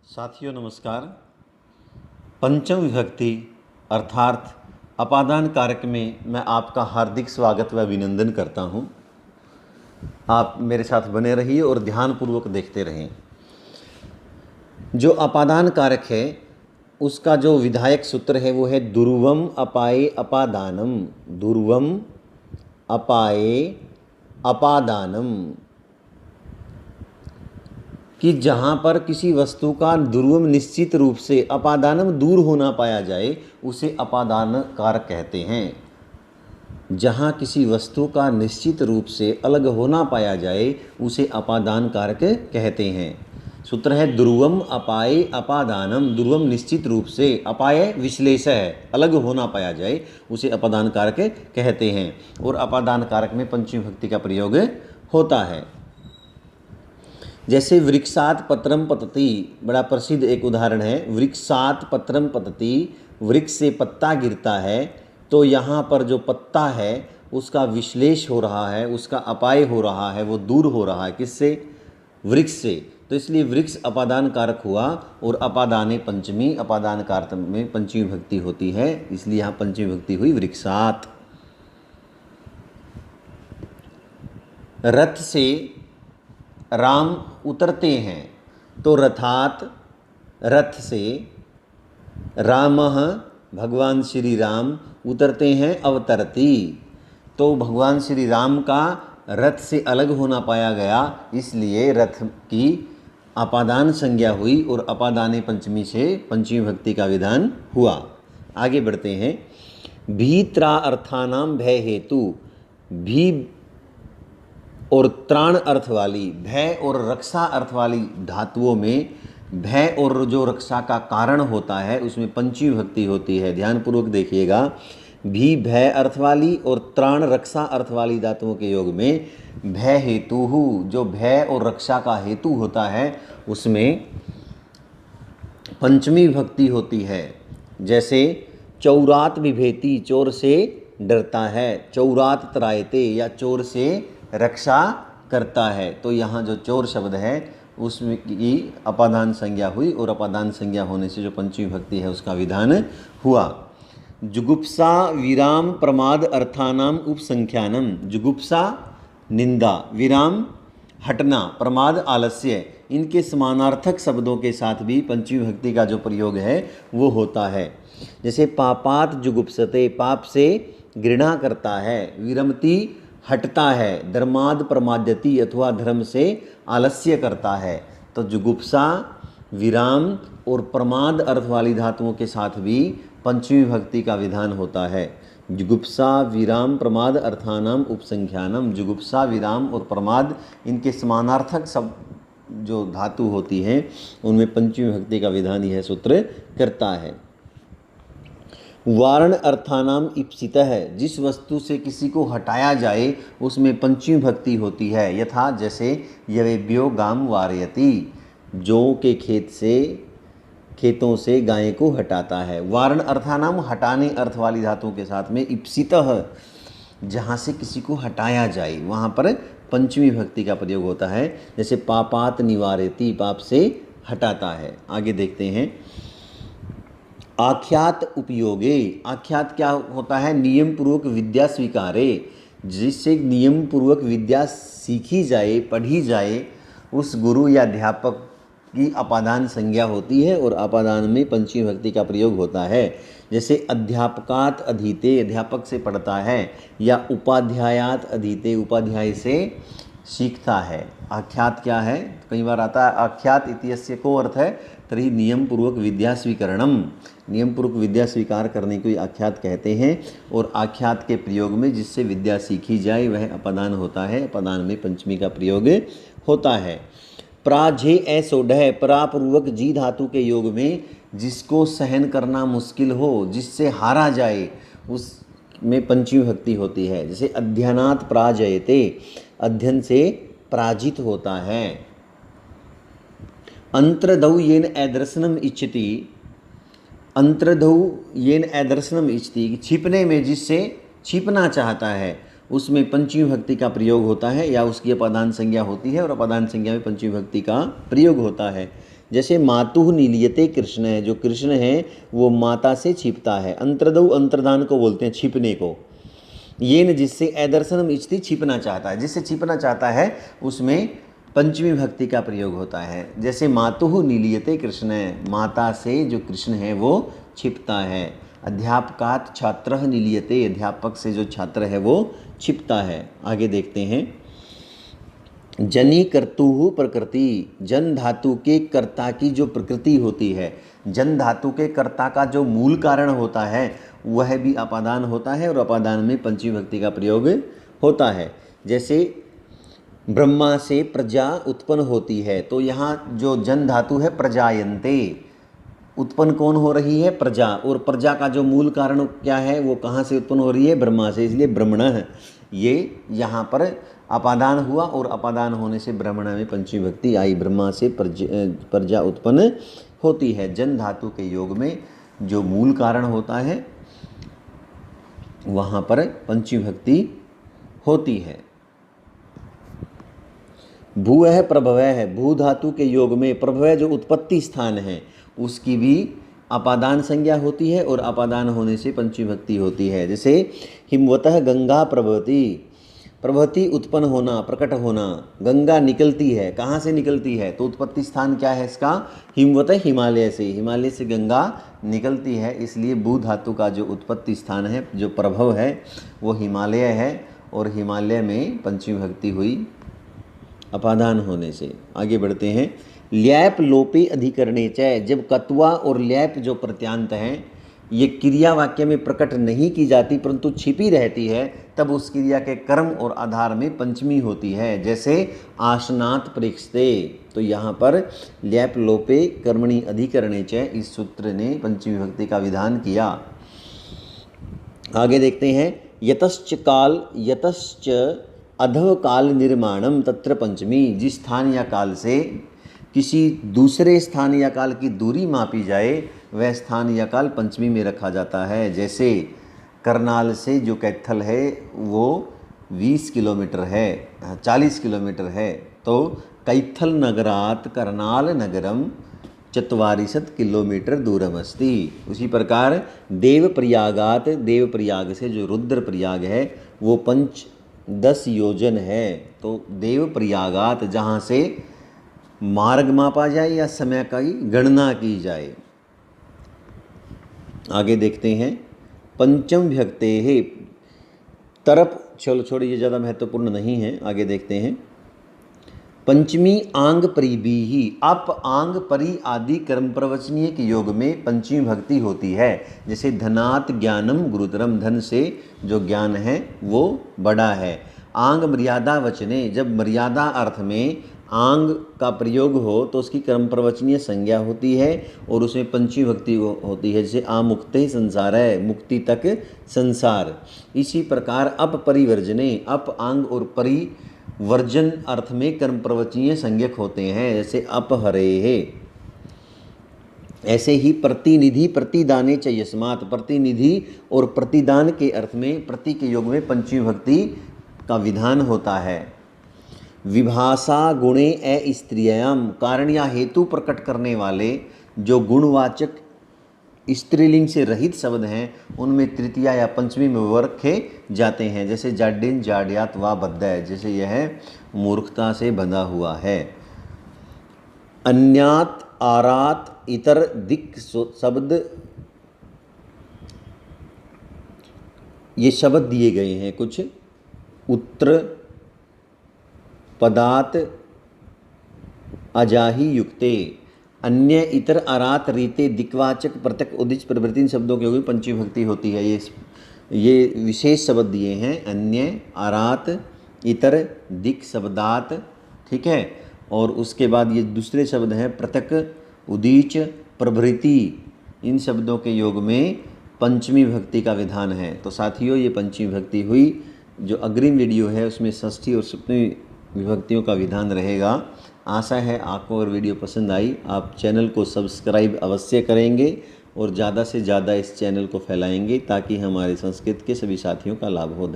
साथियों नमस्कार। पंचम विभक्ति अर्थात अपादान कारक में मैं आपका हार्दिक स्वागत व अभिनंदन करता हूं। आप मेरे साथ बने रहिए और ध्यानपूर्वक देखते रहें। जो अपादान कारक है उसका जो विधायक सूत्र है वो है दुर्वम अपाये अपादानम। दुर्वम अपाये अपादानम, कि जहाँ पर किसी वस्तु का दुर्वम निश्चित रूप से अपादानम दूर होना पाया जाए उसे अपादान कारक कहते हैं। जहाँ किसी वस्तु का निश्चित रूप से अलग होना पाया जाए उसे अपादान कारक कहते हैं। सूत्र है दुर्वम अपाये अपादानम। दुर्वम निश्चित रूप से, अपाय विश्लेष है, अलग होना पाया जाए उसे अपादान कारक कहते हैं। और अपादान कारक में पंचमी विभक्ति का प्रयोग होता है। जैसे वृक्षात पत्रम पतति, बड़ा प्रसिद्ध एक उदाहरण है। वृक्षात पत्रम पतति, वृक्ष से पत्ता गिरता है, तो यहाँ पर जो पत्ता है उसका विश्लेष हो रहा है, उसका अपाय हो रहा है, वो दूर हो रहा है। किससे? वृक्ष से। तो इसलिए वृक्ष अपादान कारक हुआ। और अपादाने पंचमी, अपादान कारक में पंचमी विभक्ति होती है, इसलिए यहाँ पंचमी विभक्ति हुई वृक्षात। रथ से राम उतरते हैं, तो रथात, रथ से, रामः भगवान श्री राम उतरते हैं, अवतरती। तो भगवान श्री राम का रथ से अलग होना पाया गया, इसलिए रथ की अपादान संज्ञा हुई और अपादाने पंचमी से पंचमी विभक्ति का विधान हुआ। आगे बढ़ते हैं। भीत्रा अर्थानाम भय हेतु, भी और त्राण अर्थ वाली, भय और रक्षा अर्थ वाली धातुओं में भय और जो रक्षा का कारण होता है उसमें पंचमी विभक्ति होती है। ध्यानपूर्वक देखिएगा। भी भय अर्थ वाली और त्राण रक्षा अर्थ वाली धातुओं के योग में भय हेतु, जो भय और रक्षा का हेतु होता है उसमें पंचमी विभक्ति होती है। जैसे चौरात बिभेति, चोर से डरता है। चौरात त्रायते, या चोर से रक्षा करता है। तो यहाँ जो चोर शब्द है उसमें की अपादान संज्ञा हुई और अपादान संज्ञा होने से जो पंचमी विभक्ति है उसका विधान हुआ। जुगुप्सा विराम प्रमाद अर्थानाम उपसंख्यानम। जुगुप्सा निंदा, विराम हटना, प्रमाद आलस्य, इनके समानार्थक शब्दों के साथ भी पंचमी विभक्ति का जो प्रयोग है वो होता है। जैसे पापात जुगुप्सते, पाप से घृणा करता है। विरमति हटता है। धर्माद प्रमाद्यति, अथवा धर्म से आलस्य करता है। तो जुगुप्सा, विराम और प्रमाद अर्थ वाली धातुओं के साथ भी पंचमी विभक्ति का विधान होता है। जुगुप्सा विराम प्रमाद अर्थानाम उपसंख्यानम। जुगुप्सा, विराम और प्रमाद, इनके समानार्थक सब जो धातु होती हैं उनमें पंचमी विभक्ति का विधान यह सूत्र करता है। वारण अर्थानाम इप्सितः है, जिस वस्तु से किसी को हटाया जाए उसमें पंचमी विभक्ति होती है। यथा जैसे यवेभ्यो गाम वारयति, जौ के खेतों से गाय को हटाता है। वारण अर्थानाम हटाने अर्थ वाली धातुओं के साथ में इप्सितः, जहाँ से किसी को हटाया जाए वहाँ पर पंचमी विभक्ति का प्रयोग होता है। जैसे पापात निवारयति, पाप से हटाता है। आगे देखते हैं। आख्यात उपयोगे, आख्यात क्या होता है? नियम पूर्वक विद्या स्वीकारे, जिससे नियम पूर्वक विद्या सीखी जाए, पढ़ी जाए, उस गुरु या अध्यापक की अपादान संज्ञा होती है और अपादान में पंचमी विभक्ति का प्रयोग होता है। जैसे अध्यापकात अधीते, अध्यापक से पढ़ता है, या उपाध्यायात अधीते, उपाध्याय से सीखता है। आख्यात क्या है? कई बार आता है आख्यात इत्यस्य को अर्थ है तर्हि नियम पूर्वक विद्या स्वीकरणम, नियम पूर्वक विद्या स्वीकार करने को आख्यात कहते हैं। और आख्यात के प्रयोग में जिससे विद्या सीखी जाए वह अपादान होता है। अपादान में पंचमी का प्रयोग होता है। प्राझे ऐसोढ़, परापूर्वक जी धातु के योग में जिसको सहन करना मुश्किल हो, जिससे हारा जाए, उसमें पंचमी विभक्ति होती है। जैसे अध्ययनात् प्राजयते, अध्ययन से पराजित होता है। अंतर्धौ येन अदर्शनम इच्छति, अंतर्धौ येन अदर्शनम इच्छति, छिपने में जिससे छिपना चाहता है उसमें पंचमी विभक्ति का प्रयोग होता है, या उसकी अपादान संज्ञा होती है और अपादान संज्ञा में पंचमी विभक्ति का प्रयोग होता है। जैसे मातुः नीलियते कृष्ण है, जो कृष्ण है वो माता से छिपता है। अंतर्दौ अंतर्धान को बोलते हैं छिपने को। ये न जिससे अदर्शनम इच्छति छिपना चाहता है, जिससे छिपना चाहता है उसमें पंचमी भक्ति का प्रयोग होता है। जैसे मातुः नीलियते कृष्ण है, माता से जो कृष्ण है वो छिपता है। अध्यापकात् छात्रः नीलियते, अध्यापक से जो छात्र है वो छिपता है। आगे देखते हैं। जनि कर्तुः प्रकृति, जन धातु के कर्ता की जो प्रकृति होती है, जन धातु के कर्ता का जो मूल कारण होता है वह भी अपादान होता है और अपादान में पंचमी भक्ति का प्रयोग होता है। जैसे ब्रह्मा से प्रजा उत्पन्न होती है, तो यहाँ जो जन धातु है प्रजायन्ते, उत्पन्न कौन हो रही है? प्रजा। और प्रजा का जो मूल कारण क्या है, वो कहाँ से उत्पन्न हो रही है? ब्रह्मा से, इसलिए ब्रह्मणः ये यहाँ पर अपादान हुआ और अपादान होने से ब्रह्मण में पंचमी भक्ति आई। ब्रह्मा से प्रजा उत्पन्न होती है। जन धातु के योग में जो मूल कारण होता है वहाँ पर पंचमी भक्ति होती है। भूः प्रभवः, भू धातु के योग में प्रभवः जो उत्पत्ति स्थान है उसकी भी अपादान संज्ञा होती है और अपादान होने से पंचमी भक्ति होती है। जैसे हिमवतः गंगा प्रभवति, प्रभवति उत्पन्न होना, प्रकट होना। गंगा निकलती है, कहाँ से निकलती है? तो उत्पत्ति स्थान क्या है इसका? हिमवतः हिमालय से, हिमालय से गंगा निकलती है, इसलिए भू धातु का जो उत्पत्ति स्थान है, जो प्रभव है वो हिमालय है और हिमालय में पंचमी भक्ति हुई अपादान होने से। आगे बढ़ते हैं। ल्याप लोपे अधिकरणे च, जब कत्वा और ल्याप जो प्रत्यांत हैं ये क्रिया वाक्य में प्रकट नहीं की जाती परंतु छिपी रहती है, तब उस क्रिया के कर्म और आधार में पंचमी होती है। जैसे आसनात् प्रेक्षते, तो यहाँ पर ल्याप लोपे कर्मणि अधिकरणे च, इस सूत्र ने पंचमी भक्ति का विधान किया। आगे देखते हैं। यतश्च काल, यतश्च अधव काल निर्माणम तत्र पंचमी, जिस स्थान या काल से किसी दूसरे स्थान या काल की दूरी मापी जाए वह स्थान या काल पंचमी में रखा जाता है। जैसे करनाल से जो कैथल है वो 20 किलोमीटर है, 40 किलोमीटर है, तो कैथल नगरात करनाल नगरम 44 किलोमीटर दूरमस्ति। उसी प्रकार देवप्रयागात, देवप्रयाग से जो रुद्रप्रयाग है वो 10 योजन है। तो देवप्रयागात जहाँ से मार्ग मापा जाए या समय की गणना की जाए। आगे देखते हैं। पंचम भक्ते है तरप, चलो छोड़िए ये ज़्यादा महत्वपूर्ण नहीं है, आगे देखते हैं। पंचमी आंग परिबीही, अप आंग परि आदि कर्म प्रवचनीय के योग में पंचमी भक्ति होती है। जैसे धनात् ज्ञानम गुरुतरम, धन से जो ज्ञान है वो बड़ा है। आंग मर्यादा वचने, जब मर्यादा अर्थ में आंग का प्रयोग हो तो उसकी कर्म प्रवचनीय संज्ञा होती है और उसमें पंचमी भक्ति होती है। जैसे आमुक्ते संसार है, मुक्ति तक संसार। इसी प्रकार अप परिवर्जने, अप आंग और परिवर्जन अर्थ में कर्म प्रवचनीय संज्ञक होते हैं। जैसे अपहरे है। ऐसे ही प्रतिनिधि प्रतिदाने च यस्मात्, प्रतिनिधि और प्रतिदान के अर्थ में प्रति के योग में पंचमी भक्ति का विधान होता है। विभाषा गुणे अस्त्रियम, कारण या हेतु प्रकट करने वाले जो गुणवाचक स्त्रीलिंग से रहित शब्द हैं उनमें तृतीया या पंचमी में रखे जाते हैं। जैसे जाड्यन जाड्यात वा बद्ध है, जैसे यह मूर्खता से बंधा हुआ है। अन्यात आरात इतर दिक शब्द, ये शब्द दिए गए हैं कुछ। उत्तर पदात अजाही युक्ते, अन्य इतर आरात रीते दिक्वाचक प्रत्यक उदिच प्रवृत्ति, इन शब्दों के योग में पंचमी भक्ति होती है। ये विशेष शब्द दिए हैं, अन्य आरात इतर दिक शब्दात, ठीक है। और उसके बाद ये दूसरे शब्द हैं प्रत्यक उदिच प्रभृति, इन शब्दों के योग में पंचमी भक्ति का विधान है। तो साथियों ये पंचमी भक्ति हुई। जो अग्रिम वीडियो है उसमें षष्ठी और सप्तमी विभक्तियों का विधान रहेगा। आशा है आपको और वीडियो पसंद आई। आप चैनल को सब्सक्राइब अवश्य करेंगे और ज़्यादा से ज़्यादा इस चैनल को फैलाएंगे ताकि हमारे संस्कृत के सभी साथियों का लाभ हो।